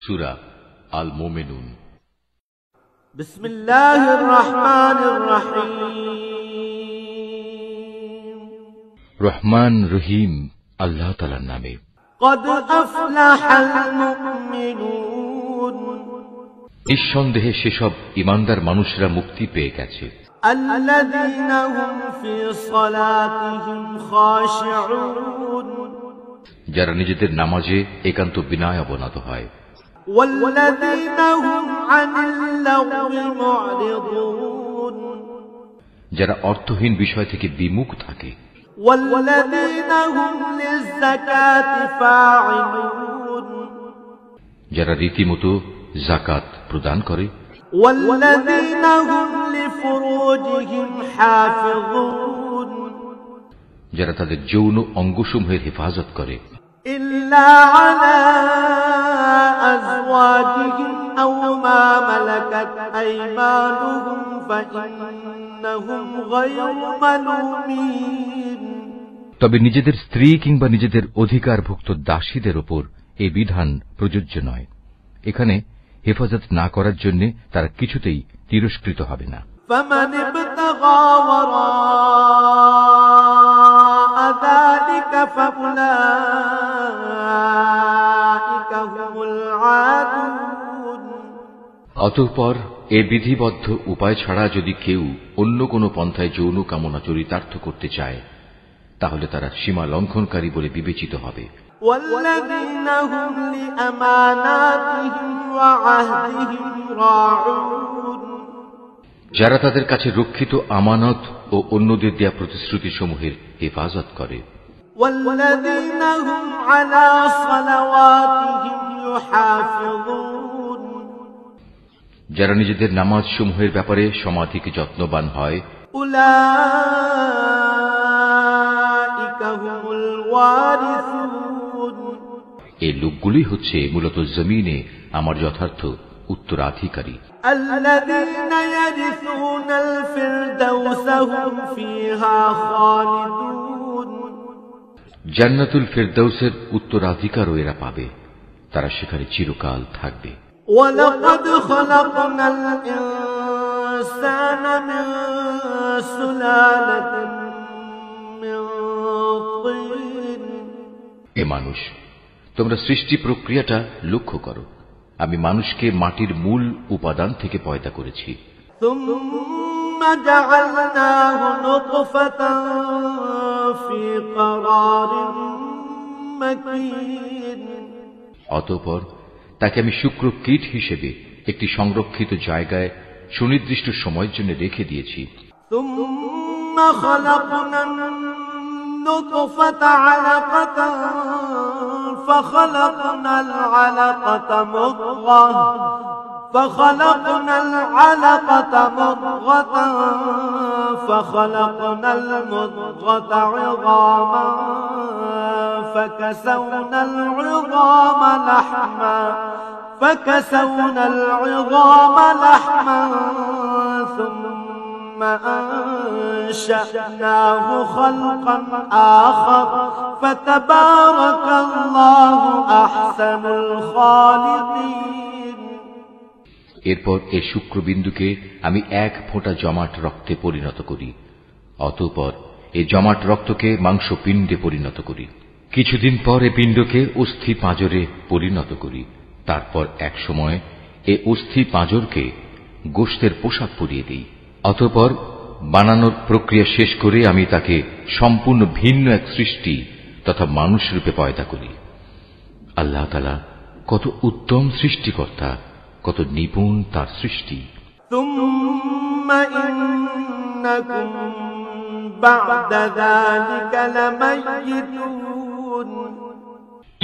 সূরা আল মুমিনুন। বিসমিল্লাহির রহমানির রহিম। রহমান রহিম আল্লাহ তাআলার নামে। قد أفلح المؤمنون নিঃসন্দেহে সেসব ঈমানদার মানুষরা মুক্তি পেয়ে গেছে। الذين هم في صلاتهم خاشعون যারা নিজেদের নামাজে একান্ত বিনয় অবনত হয়। والذين هم عن اللغو معرضون যারা অর্থহীন বিষয় থেকে বিমুখ থাকে। والذين هم للزكاة فاعلون যারা রীতিমতো যাকাত প্রদান করে। والذين هم لفروجهم حافظون যারা তাদের যৌন অঙ্গসমূহের হেফাজত করে। إلا على أزواجهم أو ما ملكت أيمانهم فإنهم غير ملومين তবে নিজেদের স্ত্রী কিংবা নিজেদের অধিকারভুক্ত দাসীদের ওপর এই বিধান প্রযোজ্য নয়। এখানে হেফাজত না করার জন্য তারা কিছুতেই তিরস্কৃত হবে না। فمن ابتغى وراء ذلك فأولئك هم العادون অতঃপর এ বিধিবদ্ধ উপায় ছাড়া যদি কেউ অন্য কোনো পন্থায় যৌন কামনা চরিতার্থ করতে চায় তাহলে তারা সীমা লঙ্ঘনকারী বলে বিবেচিত হবে। والذين هم لأماناتهم وعهدهم راعون যারা তাদের কাছে রক্ষিত আমানত ও অন্যদের দেয়া প্রতিশ্রুতি সমূহের হেফাজত করে। والذين هم على صلواتهم يحافظون যারা নিজেদের নামাজ সমূহের ব্যাপারে সমাধিক যত্নবান হয়। أولئك هم الوارثون এই লোকগুলি হচ্ছে মূলত জমিনে আমার যথার্থ উত্তরাধিকারী। الذين يرثون الفردوس هم فيها خالدون জান্নাতুল ফেরদাউসের উত্তরাধিকারও এরা পাবে, তারা সেখানে চিরকাল থাকবে। ولقد خلقنا الإنسان من سلالة من طين এ মানুষ, তোমরা সৃষ্টি প্রক্রিয়াটা লক্ষ্য করো। আমি মানুষকে মাটির মূল উপাদান থেকে পয়দা করেছি। ثم جعلناه نطفة في قرار مكين অতঃপর তাকে আমি শুক্র কীট হিসেবে একটি সংরক্ষিত জায়গায় সুনির্দিষ্ট সময়ের জন্য রেখে দিয়েছি। ثم خلقنا النطفة علقة فخلقنا العلقة مضغة فخلقنا المضغة عظاما فكسونا العظام لحما ثم أنشأناه خلقا آخر فتبارك الله أحسن الخالقين এরপর এই শুক্রবিন্দুকে আমি এক ফোঁটা জমাট রক্তে পরিণত করি। অতঃপর এই জমাট রক্তকে মাংসপিণ্ডে পরিণত করি। কিছুদিন পর এ পিণ্ডকে অস্থি পাঁজরে পরিণত করি। তারপর এক সময় এ অস্থি পাঁজরকে গোশতের পোশাক পরিয়ে দিই। অতঃপর বানানোর প্রক্রিয়া শেষ করে আমি তাকে সম্পূর্ণ ভিন্ন এক সৃষ্টি তথা মানুষ রূপে পয়দা করি। আল্লাহ তাআলা কত উত্তম সৃষ্টিকর্তা, কত নিপুণ তার সৃষ্টি। ثم إنكم بعد ذلك لميتون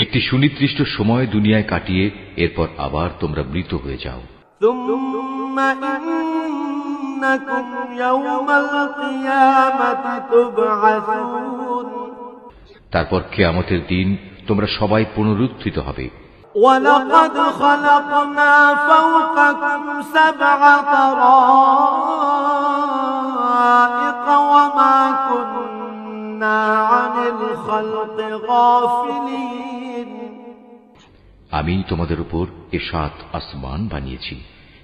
একটি সুনির্দিষ্ট সময় দুনিয়ায় কাটিয়ে এরপর আবার তোমরা মৃত হয়ে যাও। ثم إنكم يوم القيامة تبعثون তারপর কিয়ামতের দিন তোমরা সবাই পুনরুত্থিত হবে। ولقد خلقنا فوقكم 7 طرائق وما كنا عن الخلق غافلين আমি তোমাদের উপর এ 7 আসমান বানিয়েছি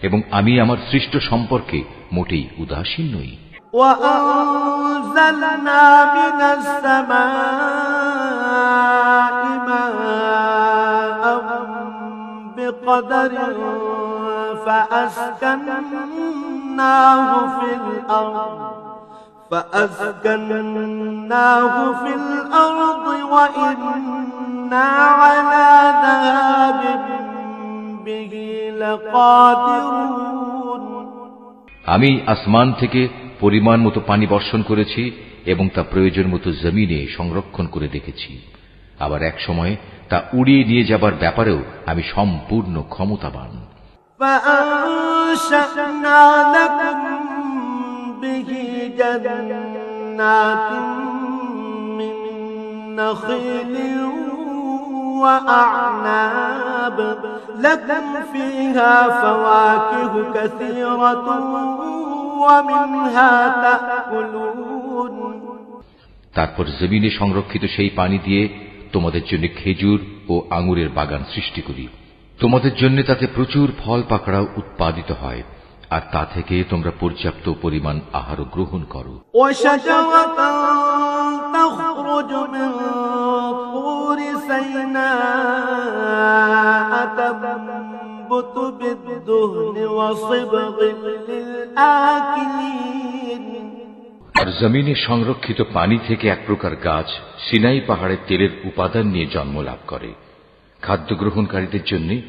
এবং আমি আমার সৃষ্ট সম্পর্কে মোটেই উদাসীন নই। وأنزلنا من السماء ماء بقدر فأسكناه في الأرض وإنا على ذهاب به لقادرون। আমি আসমান থেকে পরিমাণ মতো পানি বর্ষণ করেছি এবং তা প্রয়োজন মতো জমিনে সংরক্ষণ করে রেখেছি। আবার এক সময় তা উড়িয়ে নিয়ে যাবার ব্যাপারেও আমি সম্পূর্ণ ক্ষমতাবান। فأنشأنا لكم به جنات من نخيل وأعناب لكم فيها فواكه كثيرة ومنها تأكلون। তারপর জমিনে সংরক্ষিত সেই পানি দিয়ে তোমাদের জন্য খেজুর ও আঙুরের বাগান সৃষ্টি করি। তোমাদের জন্য তাতে প্রচুর ফল পাকড়াও উৎপাদিত হয়, আর তা থেকে তোমরা পর্যাপ্ত পরিমাণ আহারও গ্রহণ করো। وشجرة تخرج من طور سيناء تنبت بالدهن وصبغ للآكلين। আর জমিনে সংরক্ষিত পানি থেকে এক প্রকার গাছ সিনাই পাহাড়ের তেলের উপাদান নিয়ে জন্ম লাভ করে। খাদ্য গ্রহণকারীদের জন্য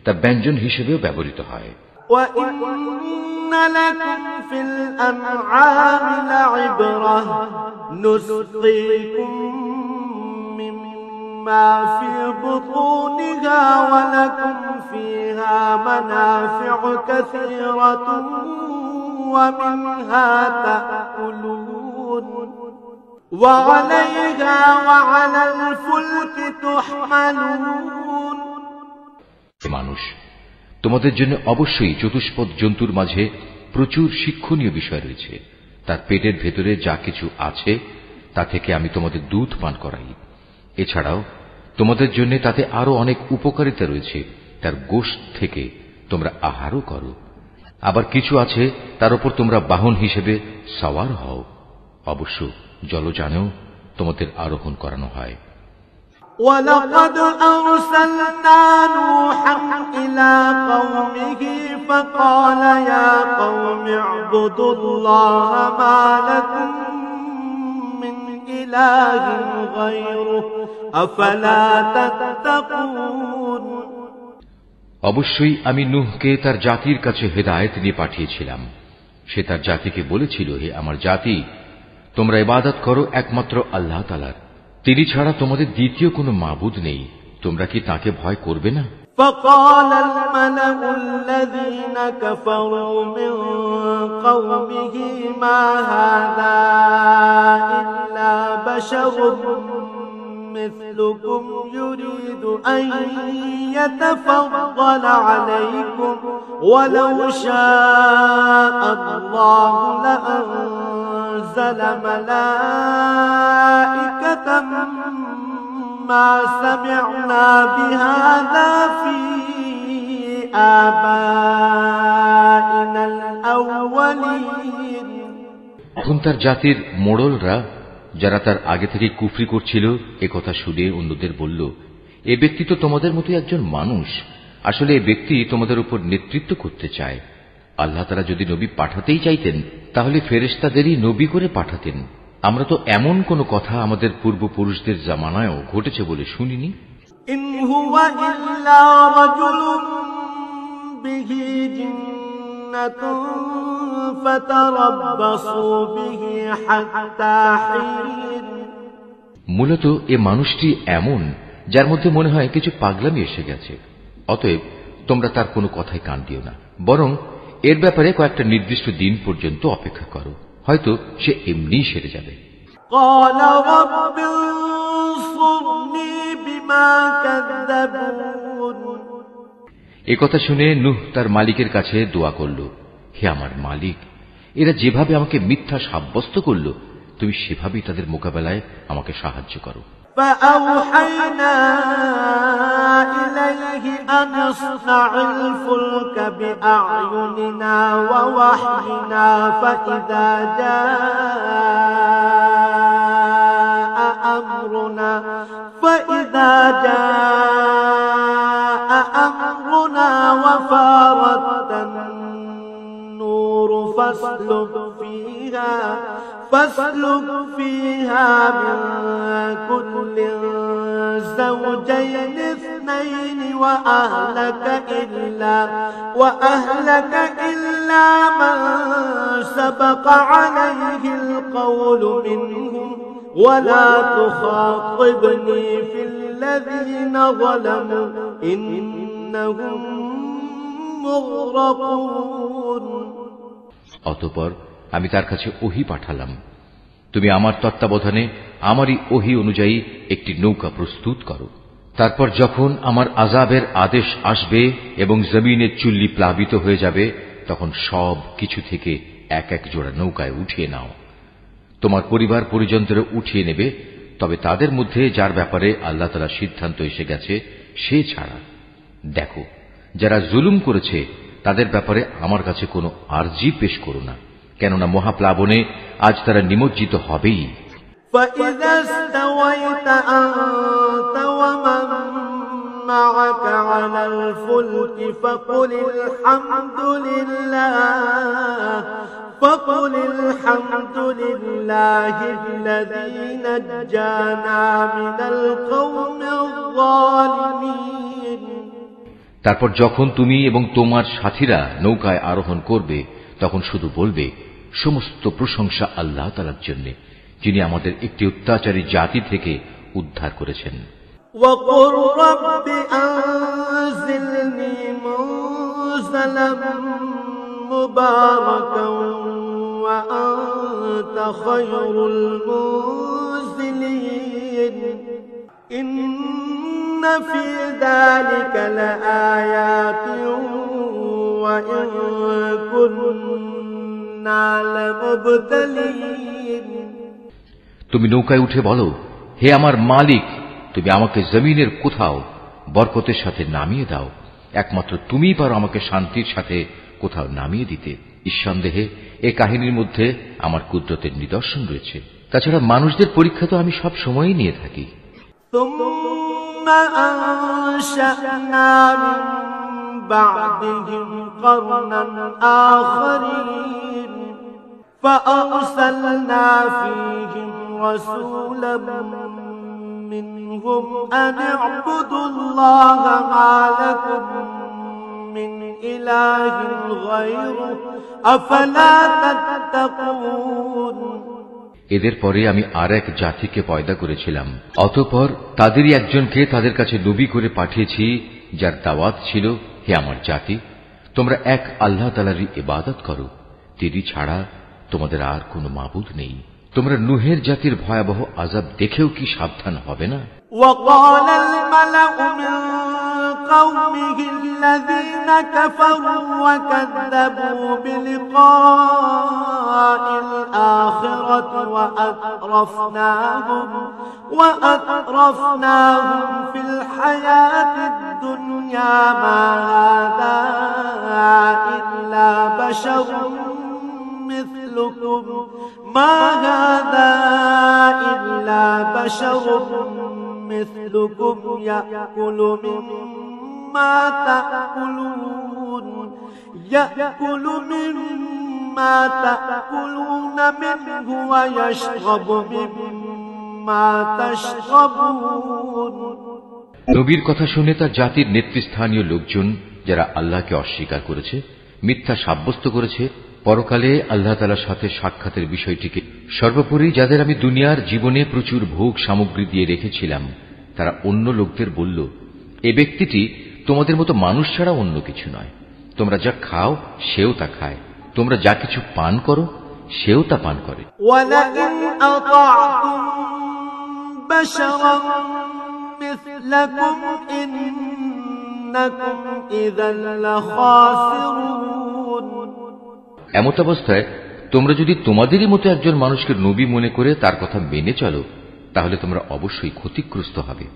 তা ব্যঞ্জন হিসেবেও ব্যবহৃত হয়। وَإِنَّ لَكُمْ فِي الْأَنْعَامِ لَعِبْرَةً نُسْقِيكُم مِّمَّا فِي بُطُونِهَا وَلَكُمْ فِيهَا مَنَافِعُ كَثِيرَةٌ وَمِنْهَا تَأْكُلُونَ وَعَلَيْهَا وَعَلَى الْفُلْكِ تُحْمَلُونَ। মানুষ, তোমাদের জন্য অবশ্যই চতুষ্পদ জন্তুর মাঝে প্রচুর শিক্ষণীয় বিষয় রয়েছে। তার পেটের ভেতরে যা কিছু আছে তা থেকে আমি তোমাদের দুধ পান করাই। এছাড়াও তোমাদের জন্য তাতে আরো অনেক উপকারিতা রয়েছে। তার গোশত থেকে তোমরা আহারও করো। আবার কিছু আছে তার উপর তোমরা বাহন হিসেবে সওয়ার হও। অবশ্য জলযানেও তোমাদের আরোহণ করানো হয়। وَلَقَدْ أَرْسَلْنَا نُوحًا إِلَى قَوْمِهِ فَقَالَ يَا قَوْمِ اعْبُدُوا اللَّهَ مَا لَكُمْ مِنْ إِلَٰهٍ غَيْرُهُ أَفَلَا تَتَّقُونَ। অবশ্যই আমি নূহকে তার জাতির কাছে হেদায়েত নিয়ে পাঠিয়েছিলাম। সে তার জাতিকে বলেছিল, হে আমার জাতি, তোমরা ইবাদত করো একমাত্র আল্লাহ তাআলার। তিনি ছাড়া তোমাদের দ্বিতীয় কোনো মাবুদ নেই। তোমরা কি তাকে ভয় করবে না? فقال الملأ الذين كفروا من قومه ما هذا إلا بشر مثلكم يريد أن يتفضل عليكم ولو شاء الله لأنزل ملائكة ما سمعنا بهذا في آبائنا الأولين। এখন তার জাতির মোড়লরা, যারা তার আগে থেকে কুফরি করছিল, একথা শুনে অন্যদের বলল, এ ব্যক্তি তো তোমাদের মতো একজন মানুষ। আসলে এ ব্যক্তি তোমাদের উপর নেতৃত্ব করতে চায়। আল্লাহ তাআলা যদি নবী পাঠাতেই চাইতেন তাহলে ফেরেশতাদেরই নবী করে পাঠাতেন। আমরা তো এমন কোন কথা আমাদের পূর্বপুরুষদের জামানায়ও ঘটেছে বলে শুনিনি। ইন হুয়া ইল্লা রাজুলুম বিহি জিন্নাতুন ফাতারাব্বাসু বিহি হাত্তা হিন। মূলত এ মানুষটি এমন যার মধ্যে মনে হয় কিছু পাগলামি এসে গেছে। অতএব তোমরা তার কোনো কথায় কান দিও না, বরং এর ব্যাপারে কয়েকটা নির্দিষ্ট দিন পর্যন্ত অপেক্ষা করো। হয়তো সে এমনিই সেরে যাবে। একথা শুনে নূহ তার মালিকের কাছে দোয়া করল, হে আমার মালিক, এরা যেভাবে আমাকে মিথ্যা সাব্যস্ত করল, তুমি সেভাবেই তাদের মোকাবেলায় আমাকে সাহায্য করো। فأوحينا إليه أن اصنع الفلك بأعيننا ووحينا فإذا جاء أمرنا وفارت النور فاسلك فيها من كل زوجين اثنين وأهلك إلا من سبق عليه القول منهم ولا تخاطبني في الذين ظلموا إنهم مغرقون অতঃপর আমি তার কাছে ওহী পাঠালাম, তুমি আমার তত্ত্বাবধানে আমারই ওহী অনুযায়ী একটি নৌকা প্রস্তুত করো। তারপর যখন আমার আযাবের আদেশ আসবে এবং জমিনের চুল্লি প্লাবিত হয়ে যাবে, তখন সব কিছু থেকে এক এক জোড়া নৌকায় উঠিয়ে নাও। তোমার পরিবার পরিজনদের উঠিয়ে নেবে, তবে তাদের মধ্যে যার ব্যাপারে আল্লাহ তাআলার সিদ্ধান্ত এসে গেছে সে ছাড়া। দেখো, যারা জুলুম করেছে তাদের ব্যাপারে আমার কাছে কোনো আরজি পেশ করো না, কেননা মহাপ্লাবনে আজ তারা নিমজ্জিত হবেই। فإذا استويت أنت ومن معك على الفلك فقل الحمد لله الذي نجانا من القوم الظالمين। তারপর যখন তুমি এবং তোমার সাথীরা নৌকায় আরোহণ করবে, তখন শুধু বলবে, সমস্ত প্রশংসা আল্লাহ তাআলার জন্য, যিনি আমাদের একটি অত্যাচারী জাতি থেকে উদ্ধার করেছেন। وَقُلْ رَبِّ أَنزِلْنِي مُنزَلًا مُبَارَكًا وَأَنتَ خَيْرُ الْمُنزِلِينَ إِنَّ فِي ذَلِكَ لَآيَاتٍ وَإِن كُنَّا لَمُبْتَلِينَ। তুমি নৌকায় উঠে বলো, হে আমার মালিক, তুমি আমাকে জমিনের কোথাও বরকতের সাথে নামিয়ে দাও। একমাত্র তুমিই পারো আমাকে শান্তির সাথে কোথাও নামিয়ে দিতে। নিঃসন্দেহে এ কাহিনীর মধ্যে আমার কুদরতের নিদর্শন রয়েছে। তাছাড়া মানুষদের পরীক্ষা তো আমি সব সময়ই নিয়ে থাকি। ثم أنشأنا من بعدهم قرنا آخرين فأرسلنا فيهم رسولا منهم أن اعبدوا الله ما لكم من إله غيره أفلا تتقون। এদের পরে আমি আর এক জাতিকে পয়দা করেছিলাম, অতঃপর তাদেরই একজনকে তাদের কাছে নবী করে পাঠিয়েছি, যার দাওয়াত ছিল, হে আমার জাতি, তোমরা এক আল্লাহ তাআলারই ইবাদত করো, তিনি ছাড়া তোমাদের আর কোনো মাবুদ নেই। তোমরা নূহের জাতির ভয়াবহ আযাব দেখেও কি সাবধান হবে না? وقال الملأ من قومه الذين كفروا وكذبوا بلقاء الآخرة وأترفناهم في الحياة الدنيا ما هذا إلا بشر مثلكم يأكل مما تأكلون منه ويشرب مما تشربون। নবীর কথা শুনে তার জাতির নেতৃস্থানীয় লোকজন, যারা আল্লাহকে অস্বীকার করেছে, মিথ্যা সাব্যস্ত করেছে, পরকালে আল্লাহ তাআলার সাথে সাক্ষাতের বিষয়টিকে, সর্বোপরি যাদের আমি দুনিয়ার জীবনে প্রচুর ভোগ সামগ্রী দিয়ে রেখেছিলাম, তারা অন্য লোকদের বলল, এ ব্যক্তিটি তোমাদের মতো মানুষ ছাড়া অন্য কিছু নয়। তোমরা যা খাও সেও তা খায়, তোমরা যা কিছু পান করো সেও তা পান করে। وَلَئِنْ أَطَعْتُمْ بَشَرًا مِثْلَكُمْ إِنَّكُمْ إِذًا لَخَاسِرُونَ। এমত অবস্থায় তোমরা যদি তোমাদেরই মতো একজন মানুষকে নবী মনে করে তার কথা মেনে চলো, তাহলে তোমরা অবশ্যই ক্ষতিগ্রস্ত হবে।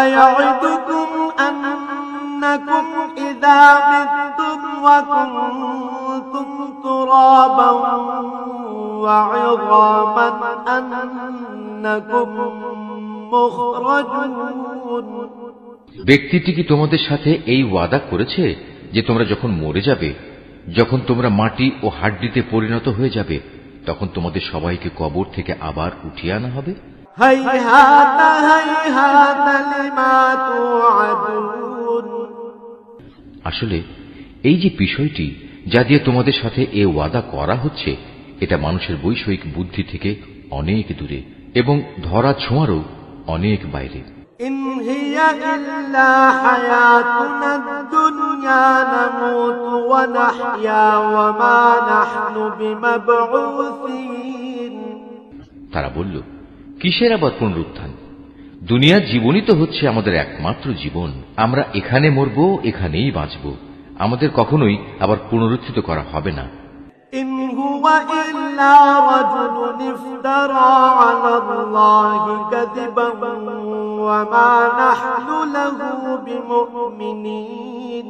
أيعدكم أنكم إذا متم وكنتم ترابا وعظاما أنكم مخرجون। ব্যক্তিটি কি তোমাদের সাথে এই ওয়াদা করেছে যে তোমরা যখন মরে যাবে, যখন তোমরা মাটি ও হাড্ডিতে পরিণত হয়ে যাবে, তখন তোমাদের সবাইকে কবর থেকে আবার উঠিয়ে আনা হবে? هيهات هيهات لما توعدون। আসলে এই যে বিষয়টি যা দিয়ে তোমাদের সাথে এ ওয়াদা করা হচ্ছে, এটা মানুষের বৈষয়িক বুদ্ধি থেকে অনেক দূরে এবং ধরা ছোঁয়ারও অনেক বাইরে। إن هي إلا حياتنا الدنيا نموت ونحيا وما نحن بمبعوثين। তারা বলল, কিসের আবার পুনরুত্থান? দুনিয়ার জীবনই তো হচ্ছে আমাদের একমাত্র জীবন। আমরা এখানে মরব, এখানেই বাঁচব, আমাদের কখনোই আবার পুনরুত্থিত করা হবে না। إن هو إلا رجل افترى على الله كذبا وما نحن له بمؤمنين।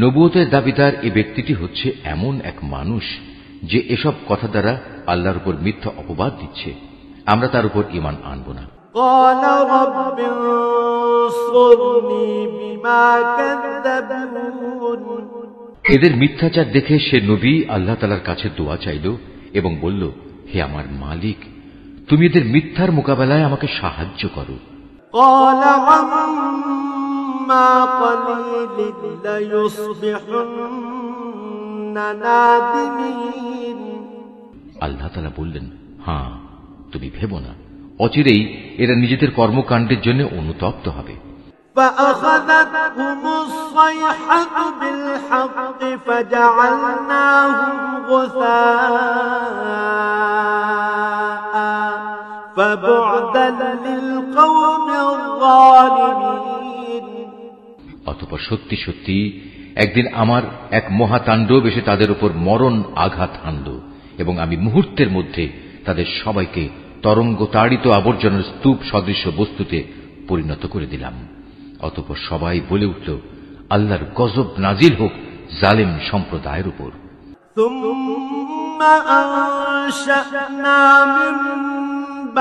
নবুয়তের দাবিদার এ ব্যক্তিটি হচ্ছে এমন এক মানুষ যে এসব কথা দ্বারা আল্লাহর উপর মিথ্যা অপবাদ দিচ্ছে। আমরা তার উপর ঈমান আনব না। قال رب انصرني بما كذبون। এদের মিথ্যাচার দেখে সে নবী আল্লাহ তাআলার কাছে দোয়া চাইল এবং বলল, হে আমার মালিক, তুমি এদের মিথ্যার মোকাবেলায় আমাকে সাহায্য করো। قال عما قليل ليصبحن نادمين। আল্লাহ তাআলা বললেন, হ্যাঁ, তুমি ভেবো না, অচিরেই এরা নিজেদের কর্মকাণ্ডের জন্য অনুতপ্ত হবে। فأخذتهم الصيحة بالحق فجعلناهم غثاء فبعدا للقوم الظالمين। অতঃপর সত্যি সত্যি একদিন আমার এক মহাতাণ্ডব এসে তাদের উপর মরণ আঘাত হানল এবং আমি মুহূর্তের মধ্যে তাদের সবাইকে তরঙ্গ তাড়িত আবর্জনার স্তূপ সদৃশ বস্তুতে পরিণত করে দিলাম। অতঃপর সবাই বলে উঠল, আল্লাহর গজব নাজিল হোক জালেম সম্প্রদায়ের উপর। ثم أنشأنا من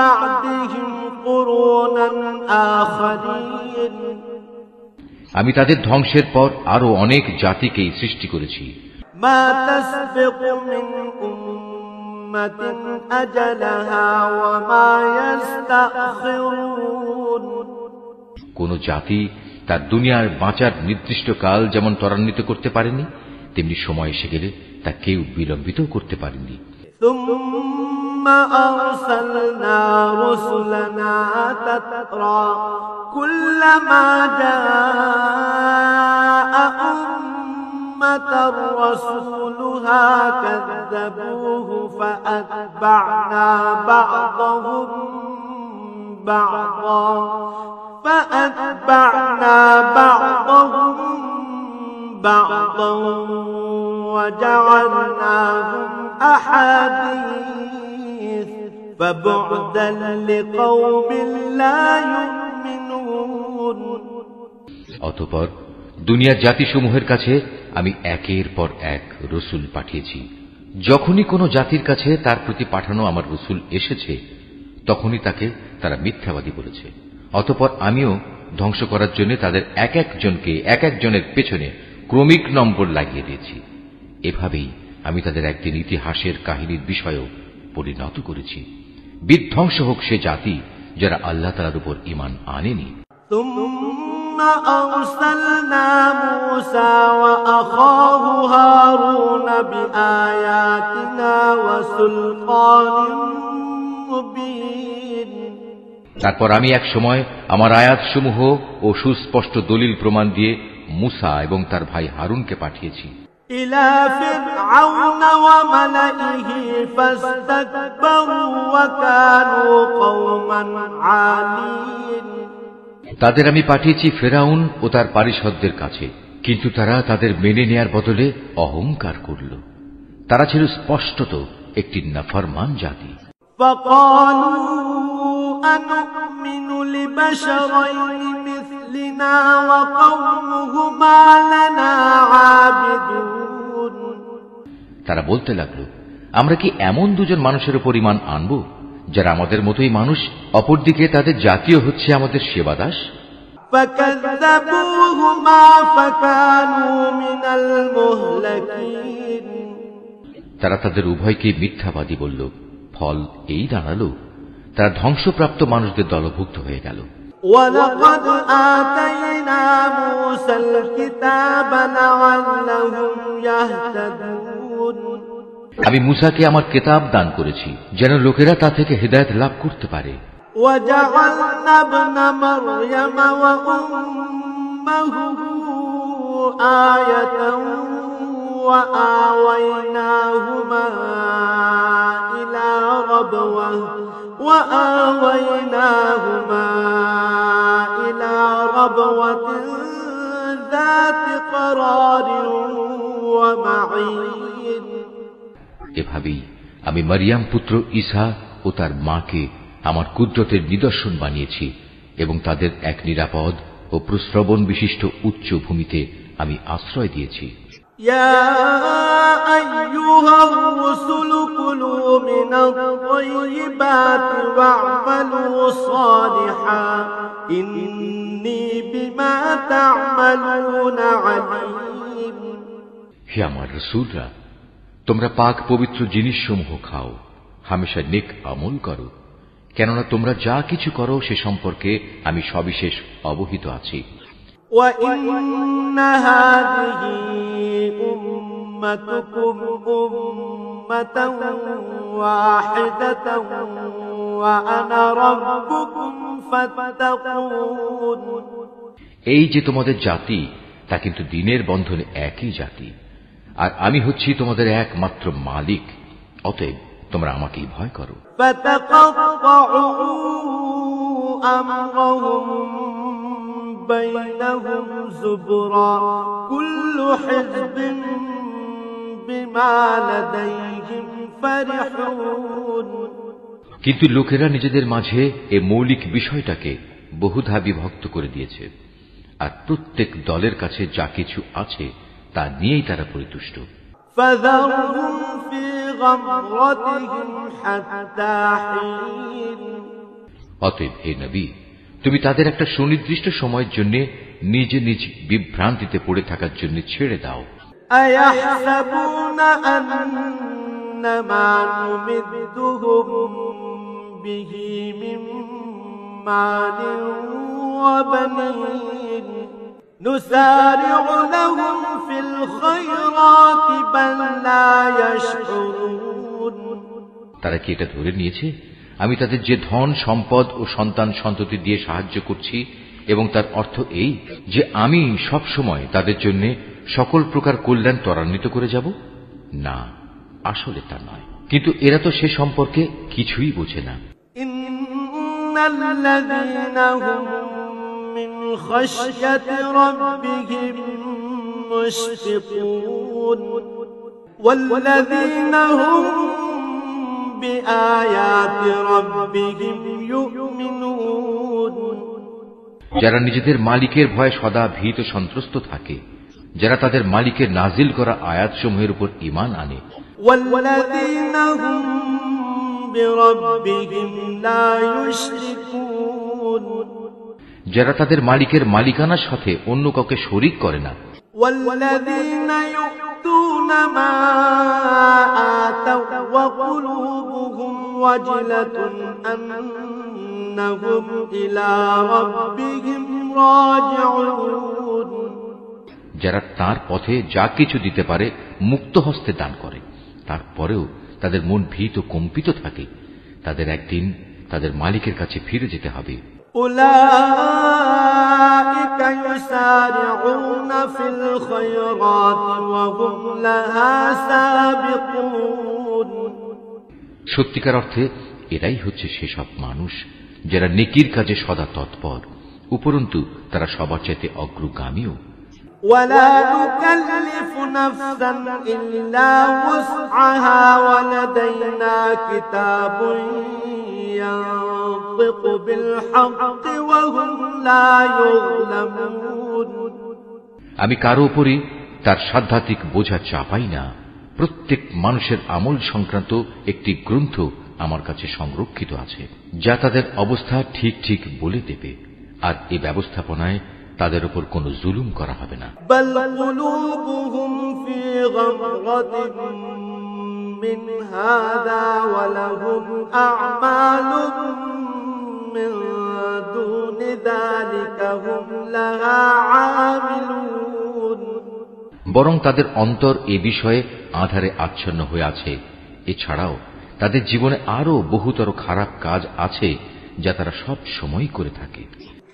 بعدهم قرونا آخرين। আমি তাদের ধ্বংসের পর আরো অনেক জাতিকেই সৃষ্টি করেছি। ما تسبق من أمة أجلها وما يستأخرون। কোন জাতি তার দুনিয়ার বাঁচার নির্দিষ্ট কাল যেমন ত্বরান্বিত করতে পারেনি, তেমনি সময় এসে গেলে তা কেউ বিলম্বিত করতে পারেনি। ثم أرسلنا رسلنا تترى كلما جاء أمة رسولها كذبوه فأتبعنا بعضهم بعضا وجعلناهم أحاديث فبعدا لقوم لا يؤمنون। অতঃপর দুনিয়ার জাতিসমূহের কাছে আমি একের পর এক রসুল পাঠিয়েছি। যখনই কোনো জাতির কাছে তার প্রতি পাঠানো আমার রসুল এসেছে, তখনই তাকে তারা মিথ্যাবাদী বলেছে। অতঃপর আমিও ধ্বংস করার জন্য তাদের এক একজনকে এক একজনের পেছনে ক্রমিক নম্বর লাগিয়ে দিয়েছি। এভাবেই আমি তাদের একদিন ইতিহাসের কাহিনীর বিষয়ও পরিণত করেছি। বিধ্বংস হোক সে জাতি যারা আল্লাহ তাআলার উপর ঈমান আনেনি। ثم أرسلنا موسى وأخاه هارون بآياتنا وسلطان مبين। তারপর আমি এক সময় আমার আয়াতসমূহ ও সুস্পষ্ট দলিল প্রমাণ দিয়ে মুসা এবং তার ভাই হারুনকে পাঠিয়েছি। إلى فرعون وملئه فاستكبروا وكانوا قوما عالين। তাদের আমি পাঠিয়েছি ফেরাউন ও তার পারিষদদের কাছে, কিন্তু তারা তাদের মেনে নেয়ার বদলে অহংকার করল। তারা ছিল স্পষ্টত একটি নাফরমান জাতি। فقالوا أنؤمن لبشرين مثلنا وقومهما لنا عابدون তারা বলতে লাগলো, আমরা কি এমন দুজন মানুষের উপর ঈমান আনব যারা আমাদের মতোই মানুষ, অপরদিকে তাদের জাতীয় হচ্ছে আমাদের সেবাদাস? فكذبوهما فكانوا من المهلكين তারা তাদের উভয়কে মিথ্যাবাদী বলল, ফল এই দাঁড়ালো তারা ধ্বংসপ্রাপ্ত মানুষদের দলভুক্ত হয়ে গেল। ولقد آتينا موسى الكتاب لعلهم يهتدون আমি মুসাকে আমার কিতাব দান করেছি যেন লোকেরা তা থেকে হিদায়াত লাভ করতে পারে। وجعلنا ابن مريم وأمه آية وآويناهما إلى ربوة ذات قرار ومعين এভাবেই আমি মারিয়াম পুত্র ঈসা ও তার মাকে আমার কুদরতের নিদর্শন বানিয়েছি এবং তাদের এক নিরাপদ ও প্রশ্রবণ বিশিষ্ট উচ্চ ভূমিতে আমি আশ্রয় দিয়েছি। يا أيها الرسل كلوا من الطيبات واعملوا صالحا إني بما تعملون عليم হে আমার রাসূলরা, তোমরা পাক পবিত্র জিনিসসমূহ খাও, হামেশা নেক আমল করো, কেননা তোমরা যা কিছু করো সে সম্পর্কে আমি সবিশেষ অবহিত আছি। وَإِنَّ هَذِهِ أُمَّتُكُمْ أُمَّةً وَاحِدَةً وَأَنَا رَبُّكُمْ فَاتَّقُونِ এই যে তোমাদের জাতি, তা কিন্তু দ্বীনের বন্ধনে একই জাতি, আর আমি হচ্ছি তোমাদের একমাত্র মালিক, অতএব তোমরা আমাকেই ভয় করো। فَتَقَطَّعُوا أَمْرَهُمْ بَيْنَهُمْ زُبُرًا كُلُّ حِزْبٍ بِمَا لَدَيْهِمْ فَرِحُونَ কিন্তু লোকেরা নিজেদের মাঝে এ মৌলিক বিষয়টাকে বহুধা বিভক্ত করে দিয়েছে, আর প্রত্যেক দলের কাছে যা কিছু আছে তা নিয়েই তারা পরিতুষ্ট। فَذَرْهُمْ فِي غَمْرَتِهِمْ حَتَّى حِينٍ অতএব হে নবী, তুমি তাদের একটা সুনির্দিষ্ট সময়ের জন্য নিজে নিজ বিভ্রান্তিতে পড়ে থাকার জন্য ছেড়ে দাও। أَيَحْسَبُونَ أَنَّمَا نُمِدُّهُم بِهِ مِن مَّالٍ وَبَنِينَ نُسَارِعُ لَهُمْ فِي الْخَيْرَاتِ بَل لَّا يَشْعُرُونَ তারা কি এটা ধরে নিয়েছে আমি তাদের যে ধন সম্পদ ও সন্তান সন্ততি দিয়ে সাহায্য করছি এবং তার অর্থ এই যে আমি সব সময় তাদের জন্য সকল প্রকার কল্যাণ ত্বরান্বিত করে যাব? না, আসলে তা নয়। কিন্তু এরা তো সে সম্পর্কে কিছুই বোঝে না। ইন্নাল্লাযীনা হুম মিন খাশইয়াতি রাব্বিহিম মুশফিকুন ওয়াল্লাযীনা হুম বিআয়াতি রাব্বিহিম ইউমিনুন যারা নিজেদের মালিকের ভয়ে সদা ভীত সন্ত্রস্ত থাকে, যারা তাদের মালিকের নাজিল করা আয়াতসমূহের উপর ঈমান আনে, ওয়াল্লাযীনা হুম বিরাব্বিহিম লা ইউশরিকুন যারা তাদের মালিকের মালিকানার সাথে অন্য কাউকে শরীক করে না, ওয়াল্লাযীনা ইউতুনা মা আতাউ ওয়া কুলুবুহুম ওয়াজিলাতুন আন্নাহুম ইলা রাব্বিহিম রাজিউন যারা তার পথে যা কিছু দিতে পারে মুক্ত হস্তে দান করে, তারপরেও তাদের মন ভীত কম্পিত থাকে, তাদের একদিন তাদের মালিকের কাছে ফিরে যেতে হবে। উলাইকা ইউসারিউনা ফিল খায়রাতি ওয়া হুম লাহা সাবিকুন সত্যিকার অর্থে এরাই হচ্ছে সেসব মানুষ যারা নেকির কাজে সদা তৎপর, উপরন্তু তারা সবার চাইতে অগ্রগামীও। ولا نكلف نفسا إلا وسعها ولدينا كتاب ينطق بالحق وهم لا يظلمون আমি কারো উপরই তার সাধ্যাত্মিক বোঝা চাপাই না। প্রত্যেক মানুষের আমল সংক্রান্ত একটি গ্রন্থ আমার কাছে সংরক্ষিত আছে, যা তাদের অবস্থা ঠিক ঠিক বলে দেবে, আর এ ব্যবস্থাপনায় তাদের উপর কোনো জুলুম করা হবে না। বরং তাদের অন্তর এ বিষয়ে আঁধারে আচ্ছন্ন হয়ে আছে। এছাড়াও তাদের জীবনে আরো বহুতর খারাপ কাজ আছে, যা তারা সব সময় করে থাকে।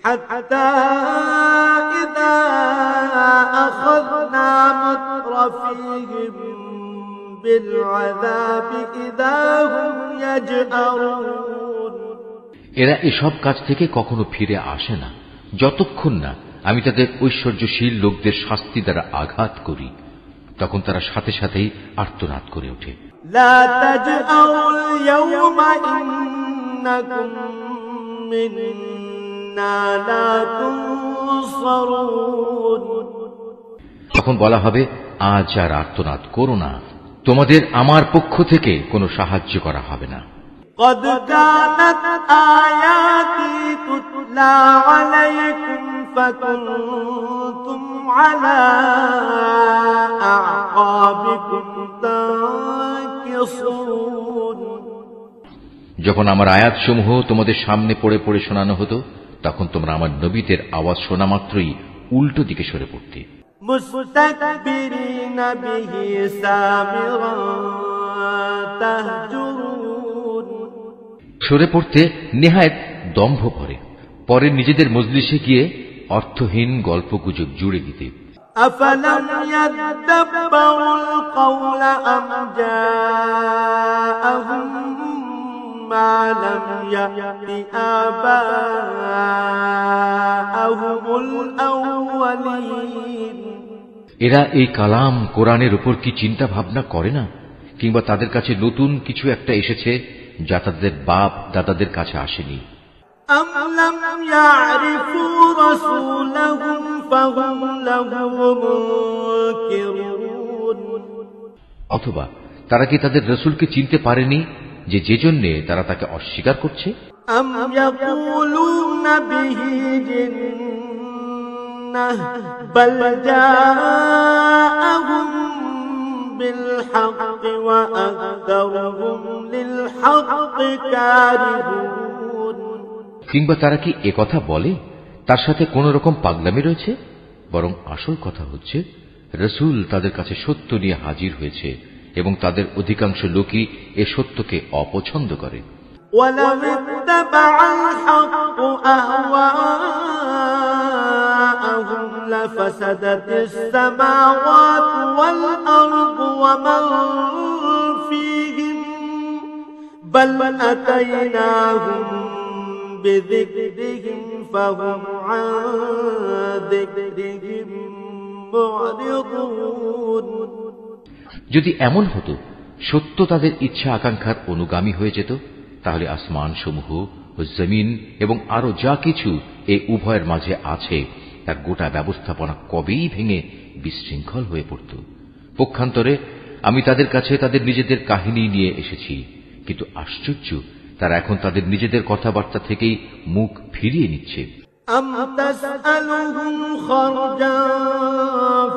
حتى إذا أخذنا مترفيهم بالعذاب إذا هم يجأرون এরা এসব কাজ থেকে কখনো ফিরে আসে না যতক্ষণ না আমি তাদের ঐশ্বর্যশীল লোকদের শাস্তি দ্বারা আঘাত করি। তখন তারা সাথে সাথেই আর্তনাদ করে ওঠে। لا تجأروا اليوم إنكم منا لا تنصرون তখন বলা হবে, আজ আর আর্তনাদ করো না, তোমাদের আমার পক্ষ থেকে কোনো সাহায্য করা হবে না। قد كانت آياتي تتلى عليكم فكنتم على أعقابكم تنكصون যখন আমার আয়াতসমূহ তোমাদের সামনে পড়ে পড়ে শোনানো হতো, তখন তোমরা আমার নবীদের আওয়াজ শোনা মাত্রই উল্টো দিকে সরে পড়তে। মুস্তাকবিরিন বিহি সামিরা তাহজুরুন সরে পড়তে নেহায়েত দম্ভ ভরে, পরে নিজেদের মজলিসে গিয়ে অর্থহীন গল্পগুজব জুড়ে দিতে। আফালাম ইয়াদাব্বারুল কওলা আম জাআহুম মা লাম ইয়াতি আবাআহুমুল আউয়ালিন এরা এই কালাম কোরআনের উপর কি চিন্তা ভাবনা করে না, কিংবা তাদের কাছে নতুন কিছু একটা এসেছে যা তাদের বাপ দাদাদের কাছে আসেনি? أم لم يعرفوا رسولهم فهم له منكرون অথবা তারা কি তাদের রসুলকে চিনতে পারেনি, যে জন্যে তারা তাকে অস্বীকার করছে? أم يقولون به جنة بل جاءهم بالحق وأكثرهم للحق كارهون কিংবা তারা কি একথা বলে তার সাথে কোন রকম পাগলামি রয়েছে? বরং আসল কথা হচ্ছে, রসুল তাদের কাছে সত্য নিয়ে হাজির হয়েছে এবং তাদের অধিকাংশ লোকই এ সত্যকে অপছন্দ করে। ولو اتبع الحق أهواءهم لفسدت السماوات والأرض ومن فيهم بل أتيناهم بذكرهم فهم عن ذكرهم معرضون যদি এমন হতো সত্য তাদের ইচ্ছা আকাঙ্ক্ষার অনুগামী হয়ে যেত, তাহলে আসমান সমূহ ও জমিন এবং আরো যা কিছু এই উভয়ের মাঝে আছে তার গোটা ব্যবস্থাপনা কবেই ভেঙে বিশৃঙ্খল হয়ে পড়ত। পক্ষান্তরে আমি তাদের কাছে তাদের নিজেদের কাহিনী নিয়ে এসেছি, কিন্তু আশ্চর্য, তারা এখন তাদের নিজেদের কথাবার্তা থেকেই মুখ ফিরিয়ে নিচ্ছে। أم تسألهم خرجا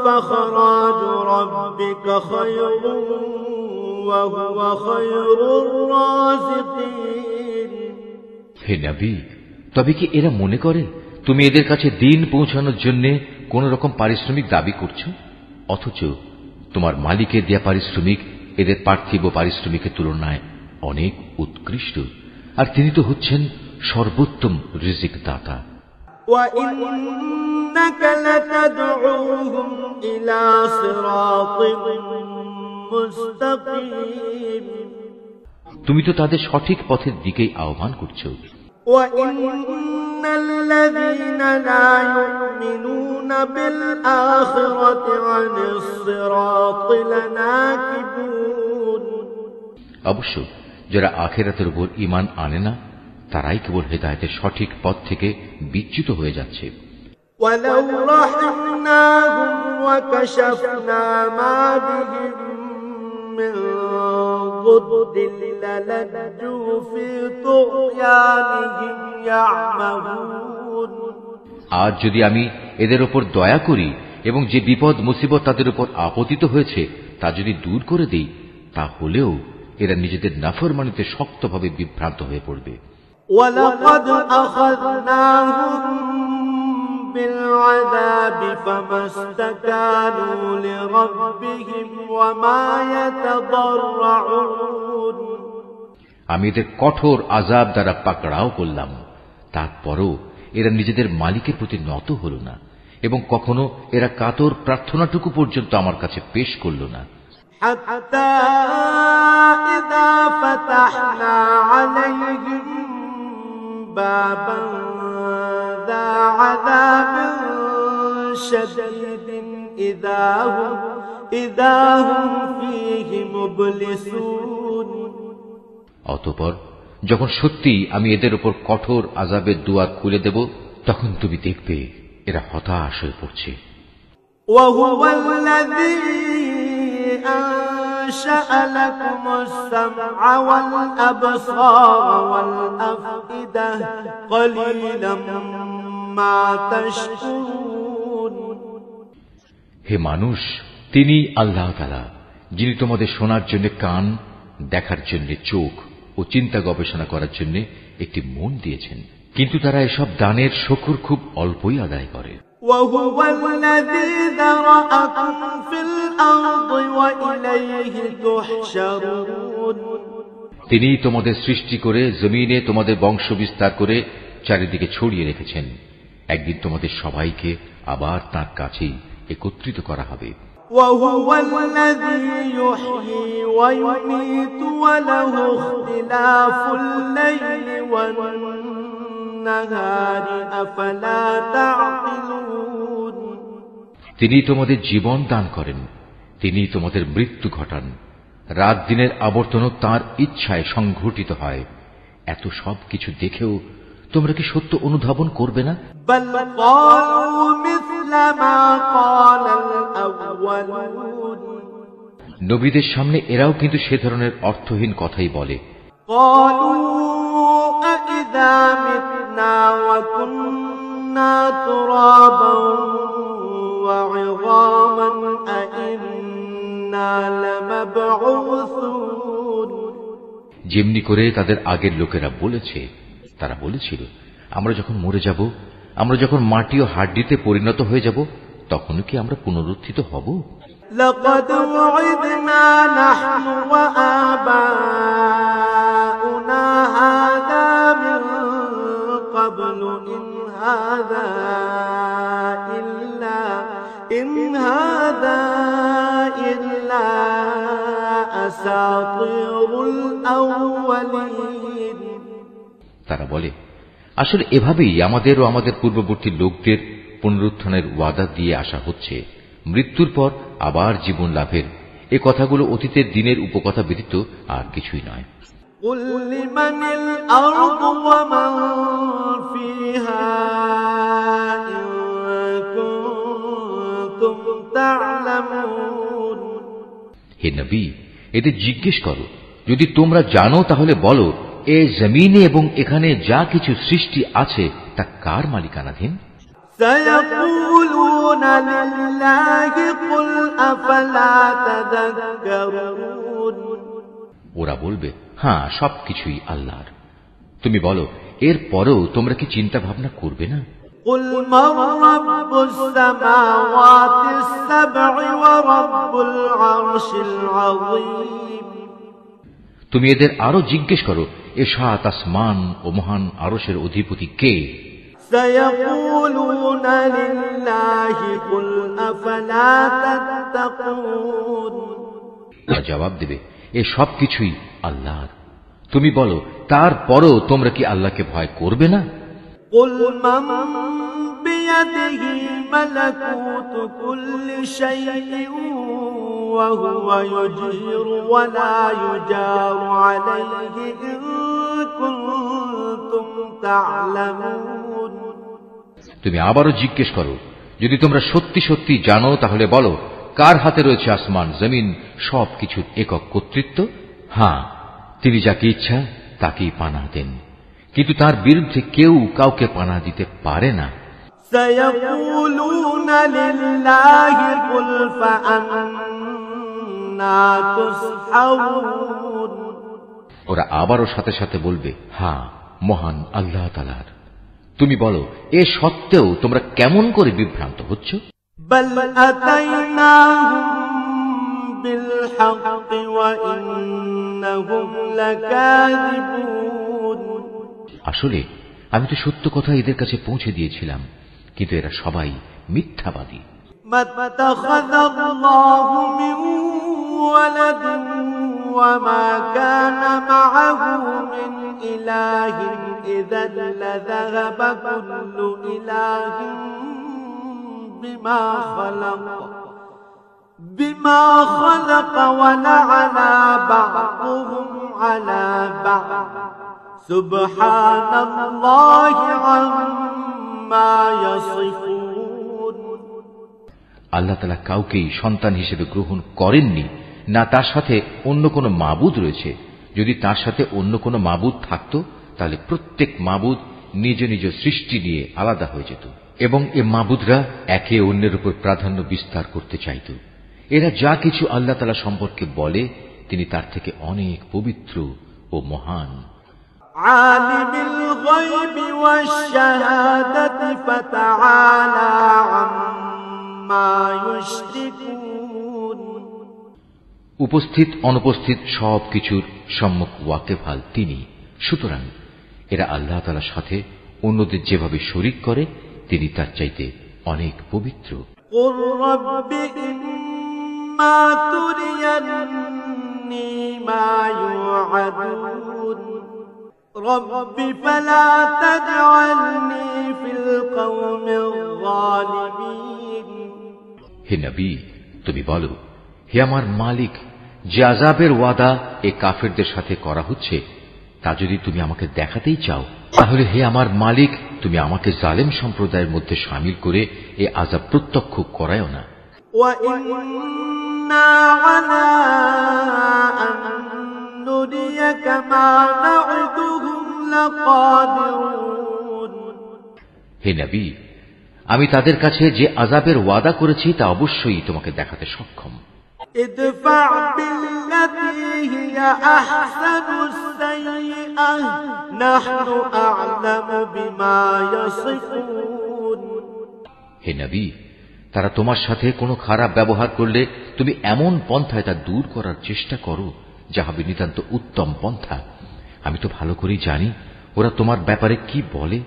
فخراج ربك خير وهو خير الرازقين হে নবী, তবে কি এরা মনে করে তুমি এদের কাছে দিন পৌঁছানোর জন্য কোন রকম পারিশ্রমিক দাবি করছো, অথচ তোমার মালিকের দেয়া পারিশ্রমিক এদের পার্থিব পারিশ্রমিকের তুলনায় অনেক উৎকৃষ্ট, আর তিনি তো হচ্ছেন সর্বোত্তম রিজিক দাতা। وَإِنَّكَ لَتَدْعُوهُمْ إِلَى صِرَاطٍ مُسْتَقِيمٍ তুমি তো তাদের সঠিক পথের দিকেই আহ্বান করছো। وإن الذين لا يؤمنون بالآخرة عن الصراط لناكبون অবশ্য যারা আখিরাতের উপর ঈমান আনে না তারাই কেবল হেদায়েতের সঠিক পথ থেকে বিচ্যুত হয়ে যাচ্ছে। ولو رحمناهم وكشفنا ما بهم من ضر للجوا في طغيانهم يعمهون। আজ যদি আমি এদের উপর দয়া করি এবং যে বিপদ মুসিবত তাদের উপর আপতিত হয়েছে তা যদি দূর করে দেই, তাহলেও এরা নিজেদের নাফরমানিতে শক্তভাবে বিভ্রান্ত হয়ে পড়বে। وَلَقَدْ أَخَذْنَاهُمْ بِالْعَذَابِ فَمَا اسْتَكَانُوا لِرَبِّهِمْ وَمَا يَتَضَرَّعُونَ। আমি এদের কঠোর আযাব দ্বারা পাকড়াও করলাম, তারপরও এরা নিজেদের মালিকের প্রতি নত হল না এবং কখনো এরা কাতর প্রার্থনাটুকু পর্যন্ত আমার কাছে পেশ করল না। حتى إذا فتحنا عليهم بابا ذا عذاب شديد إذا هم فيه مبلسون। অতঃপর যখন সত্যি আমি এদের উপর কঠোর আযাবের দুয়ার খুলে দেব, তখন তুমি দেখবে এরা হতাশ হয়ে পড়ছে। وهو الذي أنشأ لكم السمع والأبصار والأفئدة قليلا ما تشكرون। হে মানুষ, তিনি আল্লাহ তাআলা যিনি তোমাদের শোনার জন্য কান, দেখার জন্য চোখ ও চিন্তা গবেষণা করার জন্য একটি মন দিয়েছেন, কিন্তু তারা এসব দানের শুকর খুব অল্পই আদায় করে। وهو الذي ذرأكم في الأرض وإليه تحشرون। তিনি তোমাদের সৃষ্টি করে জমিনে তোমাদের বংশ বিস্তার করে চারিদিকে ছড়িয়ে রেখেছেন। একদিন তোমাদের সবাইকে আবার তাঁর কাছেই একত্রিত করা হবে। وهو الذي يحيي ويميت وله اختلاف الليل والنهار أفلا تعقلون। তিনি তোমাদের জীবন দান করেন, তিনি তোমাদের মৃত্যু ঘটান, রাত দিনের আবর্তনও তাঁর ইচ্ছায় সংঘটিত হয়। এত সব কিছু দেখেও তোমরা কি সত্য অনুধাবন করবে না? بل قالوا مثل ما قال الأولون। নবীদের সামনে এরাও কিন্তু সে ধরনের অর্থহীন কথাই বলে। قالوا أإذا متنا وكنا ترابا وعظاما أإنا لمبعوثون। যেমনি করে তাদের আগের লোকেরা বলেছে, তারা বলেছিল, আমরা যখন মরে যাব, আমরা যখন মাটি ও হাড্ডিতে পরিণত হয়ে যাব, তখনও কি আমরা পুনরুত্থিত হব? لقد وعدنا نحن وآباؤنا هذا من قبل إن هذا إلا أساطير الأولين। তারা বলে, আসলে এভাবেই আমাদের ও আমাদের পূর্ববর্তী লোকদের পুনরুত্থানের ওয়াদা দিয়ে আসা হচ্ছে। মৃত্যুর পর আবার জীবন লাভের এ কথাগুলো অতীতের দিনের উপকথা ব্যতীত আর কিছুই নয়। قل لمن الأرض ومن فيها إن كنتم تعلمون। হে নবী, এদের জিজ্ঞেস করো, যদি তোমরা জানো তাহলে বলো, এ জমিনে এবং এখানে যা কিছু সৃষ্টি আছে তা কার মালিকানাধীন? سيقولون لله قل أفلا تذكرون। ওরা বলবে, হ্যাঁ, সবকিছুই আল্লাহর। তুমি বলো, এর পরেও তোমরা কি চিন্তা ভাবনা করবে না? قل من رب السماوات السبع ورب العرش العظيم। তুমি এদের আরো জিজ্ঞেস করো, এ সাত আসমান ও মহান আরশের অধিপতি কে? سيقولون لله قل أفلا تتقون। তারা জবাব দেবে, এ সব কিছুই আল্লাহর। তুমি বলো, তারপরও তোমরা কি আল্লাহকে ভয় করবে না? قل من بيده ملكوت كل شيء وهو يجير ولا يجار عليه إن كنتم تعلمون। তুমি আবারও জিজ্ঞেস করো, যদি তোমরা সত্যি সত্যি জানো তাহলে বলো, কার হাতে রয়েছে আসমান জমিন সবকিছুর একক কর্তৃত্ব? হ্যাঁ, তিনি যাকে ইচ্ছা তাকেই পানাহ দেন, কিন্তু তার বিরুদ্ধে কেউ কাউকে পানাহ দিতে পারে না। سيقولون لله قل فأنا تسحرون। ওরা আবারও সাথে সাথে বলবে, হ্যাঁ, মহান আল্লাহ তাআলার। তুমি বলো, এ সত্ত্বেও তোমরা কেমন করে বিভ্রান্ত হচ্ছ? بل أتيناهم بالحق وإنهم لكاذبون। আসলে আমি তো সত্য কথা এদের কাছে পৌঁছে দিয়েছিলাম, কিন্তু এরা সবাই মিথ্যাবাদী। ما اتخذ الله من ولد وما كان معه من إله إذا لذهب كل إله بما خلق ولعلى بعضهم على بعض سبحان الله عما يصفون। আল্লাহ তাআলা কাউকেই সন্তান হিসেবে গ্রহণ করেননি, না তার সাথে অন্য কোনো মাবুদ রয়েছে। যদি তার সাথে অন্য কোনো মাবুদ থাকত তাহলে প্রত্যেক মাবুদ নিজ নিজ সৃষ্টি নিয়ে আলাদা হয়ে যেত, এবং এ মাবুদরা একে অন্যের উপর প্রাধান্য বিস্তার করতে চাইত। এরা যা কিছু আল্লাহ তাআলা সম্পর্কে বলে তিনি তার থেকে অনেক পবিত্র ও মহান। আলিমুল গায়বি ওয়াশ শাহাদাতি ফাতাআলা আম্মা ইউশরিকুন। উপস্থিত অনুপস্থিত সব কিছুর সম্মুখ ওয়াকিফাল তিনি। সুতরাং এরা আল্লাহ তাআলার সাথে অন্যদের যেভাবে শরীক করে তিনি তার চাইতে অনেক পবিত্র। কুর রাব্বি ইম্মা তুরিয়ান্নি মা ইউআদুন রাব্বি ফালা তাজআলনি ফিল কওমিল যালিমিন। হে নবী, তুমি বলো, হে আমার মালিক, যে আযাবের ওয়াদা এ কাফেরদের সাথে করা হচ্ছে তা যদি তুমি আমাকে দেখাতেই চাও, তাহলে হে আমার মালিক, তুমি আমাকে জালেম সম্প্রদায়ের মধ্যে শামিল করে এ আযাব প্রত্যক্ষ করায়ও না। ওয়া ইন্না আলা আন নুরিয়াকা মা না'উদুহুম লাকাদিরুন। হে নবী, আমি তাদের কাছে যে আযাবের ওয়াদা করেছি তা অবশ্যই তোমাকে দেখাতে সক্ষম। ইদফা বিল্লাতী হিয়া আহসানুস সাইয়্যাহ নাহনু আ'লামু বিমা ইয়াসিফুন। হে নবী, তারা তোমার সাথে কোনো খারাপ ব্যবহার করলে তুমি এমন পন্থায় তা দূর করার চেষ্টা করো যা হবে নিতান্ত উত্তম পন্থা। আমি তো ভালো করেই জানি ওরা তোমার ব্যাপারে কি বলে।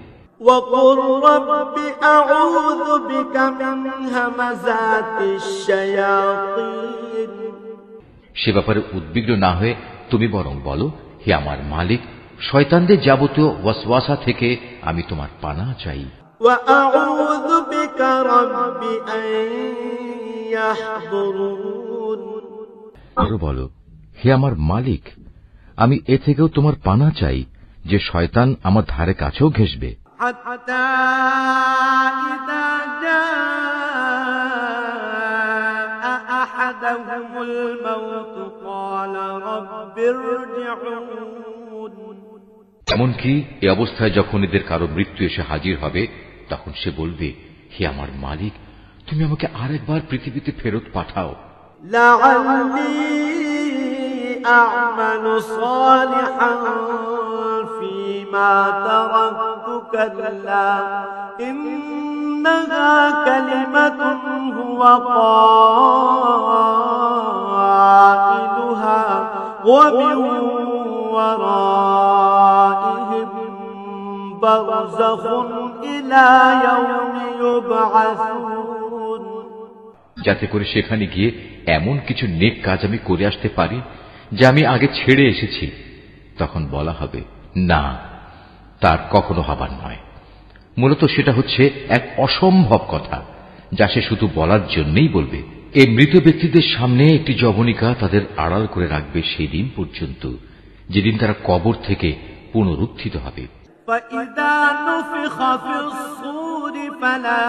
وَقُلْ رَبِّ أَعُوذُ بِكَ مِنْ هَمَزَاتِ الشَّيَاطِينِ। সে ব্যাপারে উদ্বিগ্ন না হয়ে তুমি বরং বলো, হে আমার মালিক, শয়তানদের যাবতীয় ওয়াসওয়াসা থেকে আমি তোমার পানাহ চাই। وَأَعُوذُ بِكَ رَبِّ أَنْ يَحْضُرُونِ। আরো বলো, হে আমার মালিক, আমি এ থেকেও তোমার পানাহ চাই যে শয়তান আমার ধারে কাছেও ঘেঁষবে। حتى إذا جاء أحدهم الموت قال رب ارجعون। এমনকি এ অবস্থায় যখন এদের কারো মৃত্যু এসে হাজির হবে তখন সে বলবে, হে আমার মালিক, তুমি আমাকে আরেকবার পৃথিবীতে ফেরত পাঠাও। لعلي أعمل صالحا فيما تركت كلا إنها كلمة هو قائلها ومن ورائهم برزخ إلى يوم يبعثون। যাতে করে সেখানে গিয়ে এমন কিছু নেক কাজ আমি করে আসতে পারি যা আমি আগে ছেড়ে এসেছি, তখন বলা হবে, না, তার কখনো হবার নয়। মূলত সেটা হচ্ছে এক অসম্ভব কথা, যা সে শুধু বলার জন্যই বলবে। এই মৃত ব্যক্তিদের সামনে একটি যবনিকা তাদের আড়াল করে রাখবে সেই দিন পর্যন্ত, যেদিন তারা কবর থেকে পুনরুত্থিত হবে। فإذا نفخ في الصور فلا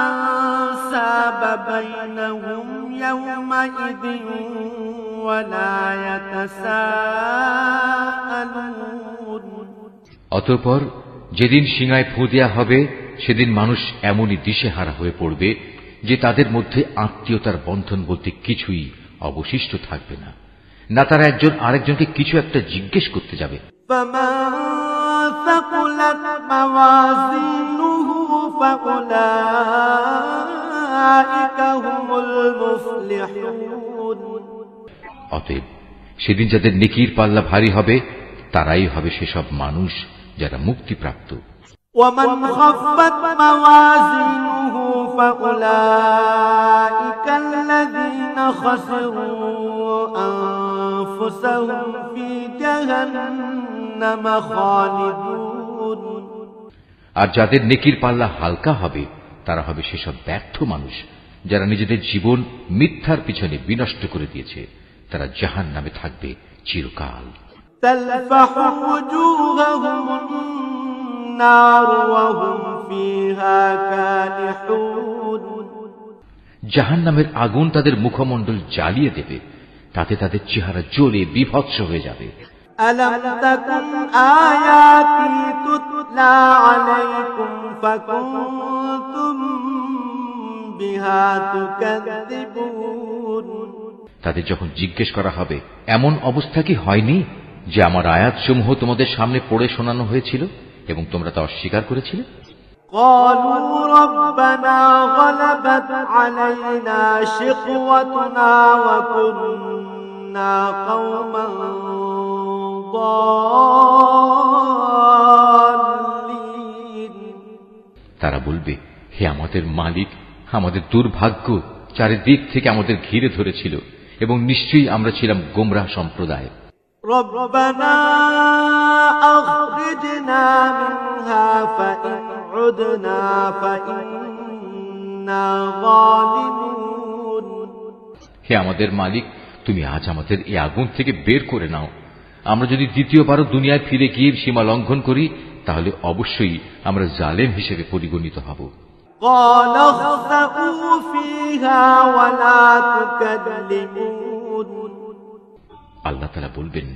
أنساب بينهم يومئذ ولا يتساءلون। অতঃপর যেদিন শিঙায় ফু দেয়া হবে, সেদিন মানুষ এমনই দিশেহারা হয়ে পড়বে যে তাদের মধ্যে আত্মীয়তার বন্ধন বলতে কিছুই অবশিষ্ট থাকবে না। না তারা একজন আরেকজনকে কিছু একটা জিজ্ঞেস করতে যাবে। অতএব সেদিন যাদের নেকির পাল্লা ভারী হবে, তারাই হবে সেসব মানুষ যারা মুক্তিপ্রাপ্ত। ومن خفت موازينه فأولئك الذين خسروا أنفسهم في جهنم خالدون। আর যাদের নেকির পাল্লা হালকা হবে, তারা হবে সেসব ব্যর্থ মানুষ যারা নিজেদের জীবন মিথ্যার পিছনে বিনষ্ট করে দিয়েছে। তারা জাহান্নামে থাকবে চিরকাল। تلفح وجوههم النار وهم فيها كالحون। জাহান্নামের আগুন তাদের মুখমণ্ডল জ্বালিয়ে দেবে, তাতে তাদের চেহারা জ্বলে বিভৎস হয়ে যাবে। ألم تكن آياتي تتلى عليكم فكنتم بها تكذبون। তাদের যখন জিজ্ঞেস করা হবে, এমন অবস্থা কি হয়নি যে আমার আয়াতসমূহ তোমাদের সামনে পড়ে শোনানো হয়েছিল এবং তোমরা তা অস্বীকার করেছিলে? قالوا ربنا غلبت علينا شقوتنا وكنا قوما ضالين। তারা বলবে, হে আমাদের মালিক, আমাদের দুর্ভাগ্য চারিদিক থেকে আমাদের ঘিরে ধরেছিল এবং নিশ্চয়ই আমরা ছিলাম গোমরাহ সম্প্রদায়। ربنا أخرجنا منها فإن عدنا فإنا ظالمون। হে আমাদের মালিক, তুমি আজ আমাদের এই আগুন থেকে বের করে নাও। আমরা যদি দ্বিতীয়বারও দুনিয়ায় ফিরে গিয়ে সীমা লঙ্ঘন করি, তাহলে অবশ্যই আমরা জালেম হিসেবে পরিগণিত হব। قال اخسئوا فيها ولا تكلمون। আল্লাহ তাআলা বলবেন,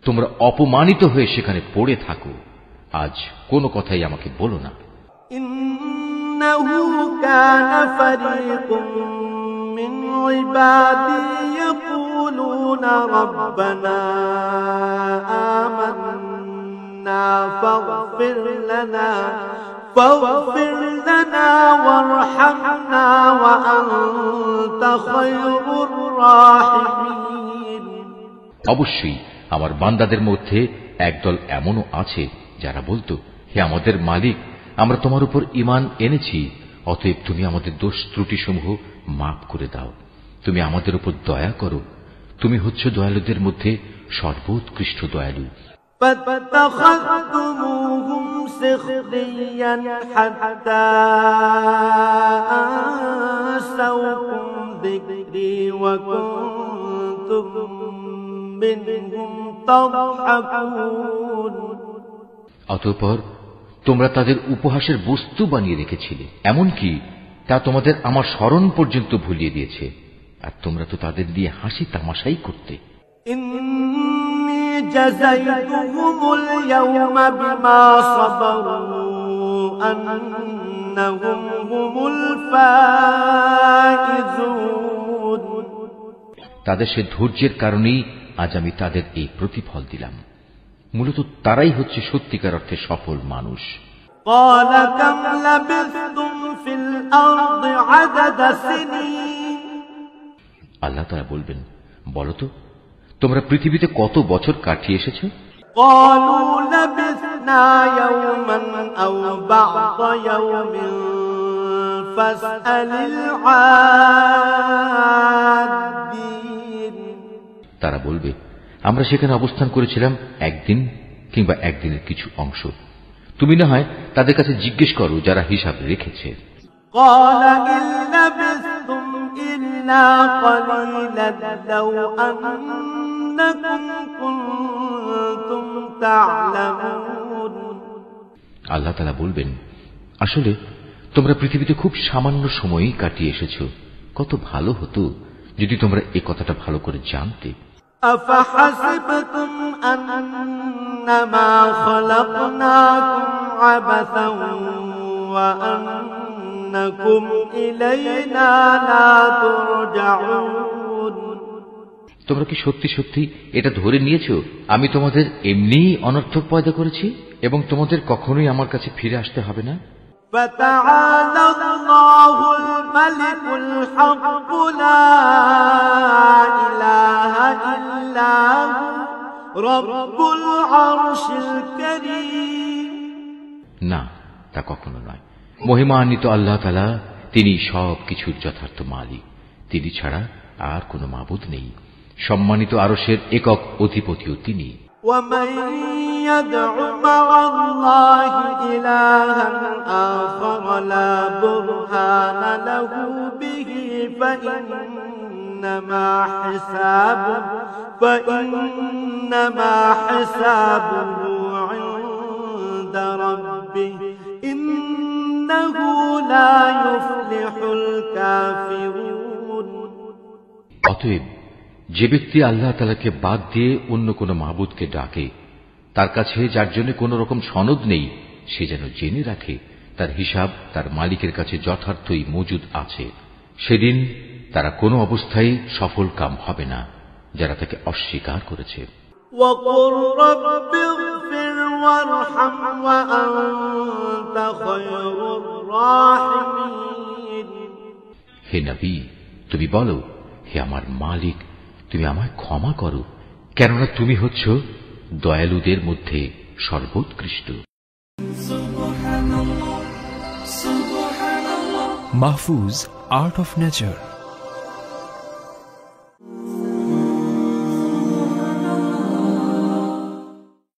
তোমরা অপমানিত হয়ে সেখানে পড়ে থাকো, আজ কোনো কথাই আমাকে বলো না। إنه كان فريق من عبادي يقولون ربنا آمنا فاغفر لنا وارحمنا وأنت خير الراحمين। অবশ্যই আমার বান্দাদের মধ্যে একদল এমনও আছে যারা বলতো, হে আমাদের মালিক, আমরা তোমার উপর ঈমান এনেছি, অতএব তুমি আমাদের দোষ ত্রুটিসমূহ মাফ করে দাও, তুমি আমাদের উপর দয়া করো, তুমি হচ্ছ দয়ালুদের মধ্যে সর্বোৎকৃষ্ট দয়ালু। فاتخذتموهم سخريا حتى أنسوكم ذكري وكنتم منهم تضحكون। অতঃপর তোমরা তাদের উপহাসের বস্তু বানিয়ে রেখেছিলে, এমনকি তা তোমাদের আমার স্মরণ পর্যন্ত ভুলিয়ে দিয়েছে, আর তোমরা তো তাদের দিয়ে হাসি তামাশাই করতে। إني جزيتهم اليوم بما صبروا أنهم هم الفائزون। তাদের সে ধৈর্যের কারণেই আজ আমি তাদের এই প্রতিফল দিলাম। মূলত তারাই হচ্ছে সত্যিকার অর্থে সফল মানুষ। قال كم لبثتم في الأرض عدد سنين। আল্লাহ তাআলা বলবেন, বলো তো তোমরা পৃথিবীতে কত বছর কাটিয়ে এসেছো? قالوا لبثنا يوما أو بعض يوم فاسأل العادين তারা বলবে, আমরা সেখানে অবস্থান করেছিলাম একদিন কিংবা একদিনের কিছু অংশ। তুমি না হয় তাদের কাছে জিজ্ঞেস করো যারা হিসাব রেখেছে। قال إن لبثتم إلا قليلا لو أنكم كنتم تعلمون আল্লাহ তাআলা বলবেন, আসলে তোমরা পৃথিবীতে খুব সামান্য সময়ই কাটিয়ে এসেছো। কত ভালো হতো যদি তোমরা এই কথাটা ভালো করে জানতে। أفحسبتم أنما خلقناكم عبثا وأنكم إلينا لا ترجعون তোমরা কি সত্যি সত্যি এটা ধরে নিয়েছো আমি তোমাদের এমনিই অনর্থক পয়দা করেছি এবং তোমাদের কখনোই আমার কাছে ফিরে আসতে হবে না? فتعالى الله الملك الحق لا إله إلا هو رب العرش الكريم না, তা কখনো নয়। মহিমান্বিত আল্লাহ তাআলা, তিনি সব কিছুর যথার্থ মালিক। তিনি ছাড়া আর কোনো মাবুদ নেই। সম্মানিত আরশের একক অধিপতিও তিনি। ومن يدع مع الله إلها آخر لا برهان له به فإنما حسابه عند ربه إنه لا يفلح الكافرون অতএব যে ব্যক্তি আল্লাহ তাআলাকে বাদ দিয়ে অন্য কোন মাবুদকে ডাকে, তার কাছে যার জন্য কোন রকম সনদ নেই, সে যেন জেনে রাখে তার হিসাব তার মালিকের কাছে যথার্থই মজুদ আছে। সেদিন তারা কোনো অবস্থায় সফল কাম হবে না যারা তাকে অস্বীকার করেছে। وقل رب اغفر وارحم وأنت خير الراحمين হে নবী, তুমি বলো, হে আমার মালিক, তুমি আমায় ক্ষমা করো, কেননা তুমি হচ্ছ দয়ালুদের মধ্যে সর্বোৎকৃষ্ট। Mahfuz, Art of Nature।